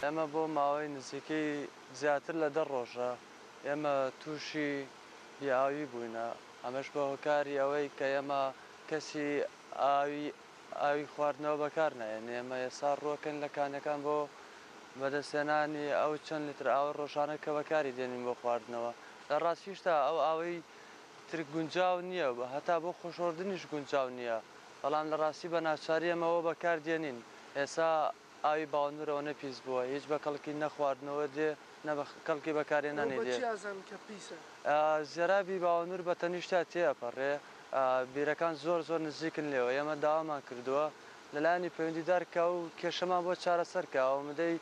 ئێمە بۆ ماوەی نزیکەی زیاتر لە 10 ڕۆژە ئێمە تووشی بیاوی بووینە. ئەمەش بە هۆکاری ئەوەی کە ئێمە کەسی ئاوی خواردنەوە بەکار نایێن. ئێمە ئێستا ڕۆکەن لە کانەکان بۆ بەدەستێنانی ئەو چەند لیتر ئاوە ڕۆژانە کە بەکاری دێنین بۆ خواردنەوە. لە ڕاستیشتا ئەو ئاوەی تر گونجاو نییە، هەتا بۆ خۆشۆردنیش گونجاو نییە، بەڵام لە ڕاستی بە ناچاری ئەمەوە بەکار دێنین. ئێستا ئاوی باوەندورەوە نەپیس بووە، هیچ بە کەڵکی نەخواردنەوە دێ نە بە کەڵکی بەکارێنانی دێ. زێرابی باوەندور بە تەنیشتا تێپەڕێ، بیرەکان زۆر نزیکن لێەوە. ئێمە داوامان کردووە لەلایەنی پەیوەندیدارکە و کێشەمان بۆ چارەسەرکەوە مدەی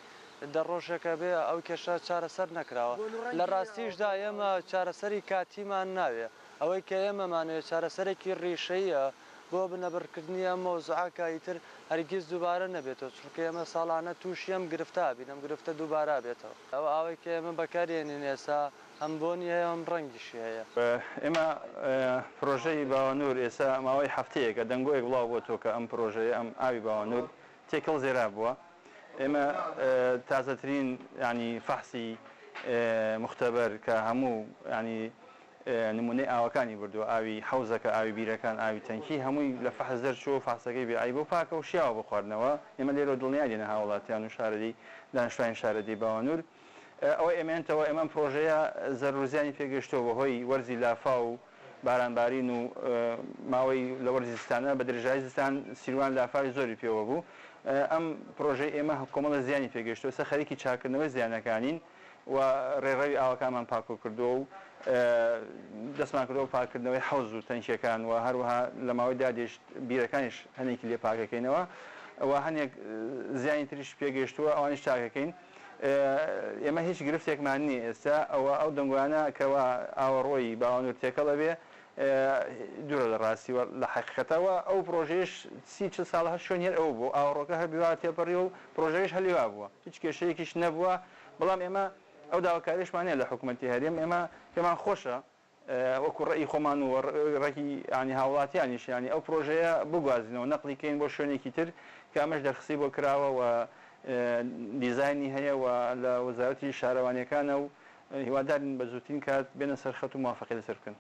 10 ڕۆژێکە بێ ئەو کێشە چارەسەر نەکراوە. لە ڕاستیشدا ئێمە چارەسەری کاتیمان ناوێ، ئەوەی کە ئێمەمانوێت چارەسەرێکی ڕیشەیە بۆ بنەبڕکردنی ئەم مۆزوعەکە ئیتر هەرگیز دووبارە نەبێتەوە، چونکە ئێمە ساڵانە تووشی ئەم گرفتە بین، ئەم گرفتە دووبارە بێتەوە. ئەو ئاوەی کە ئێمە بەکارێنین ئێستا هەم بۆنی هەیە ئەم ڕەنگیشی هەیە. ئێمە پرۆژەی باوەنور ئێستا ماوەی هەفتەیەکە دەنگۆیەک بڵاو بۆ کە ئەم پرۆژەیە ئەم ئاوی باوەنور تێکەڵ زێرا بووە. ئێمە تازەترین ینی فەحسی مختبەر کە هەموو ینی نمونەی ئاوەکانی بردووە، ئاوی حەوزەکە، ئاوی بیرەکان، ئاوی تەنکی، هەمووی لە فەحس دەرچووە، فەحسەکەی بێ ئای بۆ پاکە و شیاوە بۆ خواردنەوە. ئێمە لێرە دڵنیای دێنە هاوڵاتیان و شارەدی دانیشتوانی شارەدی باوەنور. ئەوە ئێمێنتەوە ئێمە پرۆژەیە زەرورزیانی پێگەشتەوە بەهۆی وەرزی لافا و بارانبارین و ماوەی لە وەرزی زستانە بە درێژایی زستان سیروان لافاوی زۆری پێوە بوو. ئەم پرۆژەی ئێمە کۆمەڵە زیانی پێگەشتەوە، سە خەریکی چاکردنەوەی زیانەکانین و ڕێڕەوی ئاوەکانمان پاکۆ کردو و دەستمان کردەوە پاکردنەوەی حەوز و تەنکیەکان و هەروەها لە ماوەی دادێشت بیرەکانیش هەنێکی لێ پاکەکەینەوە و هەنێک زیانی تریش پێگەشتووە ئەوانیش چاکەکەین. ئێمە هیچ گرفتێکمان نییە ئێستا. ئەو دەنگوانە کەوا ئاوەڕۆی باوەنور تێکەڵە بێ دوورە لە ڕاستیوە لە حەقیقەتەوە ئەو پرۆژەیەش 30 ساڵ شوێن هێر ئەو بوو، ئاوەڕۆکە هەربیوا تێپەڕی و پرۆژەیەش هەلیوا بووە، هیچ کێشەیەکیش نەبووە. بەڵام ئێمە ئەو داواکاریشمانەیە لە حکوومەتی هەرێم، ئێمە پێمان خۆشە وەکو ڕێی خۆمان و ڕێکی ینی هاوڵاتیانیش ینی ئەو پرۆژەیە بگوازینەوە، نەقلیکەین بۆ شوێنێکی تر کە ئەمەش دەرخسی بۆ کراوە و دیزایانی هەیە و لە وەزارەتی شارەوانیەکانە و هیوادارین بە زووترین کات بێنە سەر خەت و موافقەت لەسەر بکەن.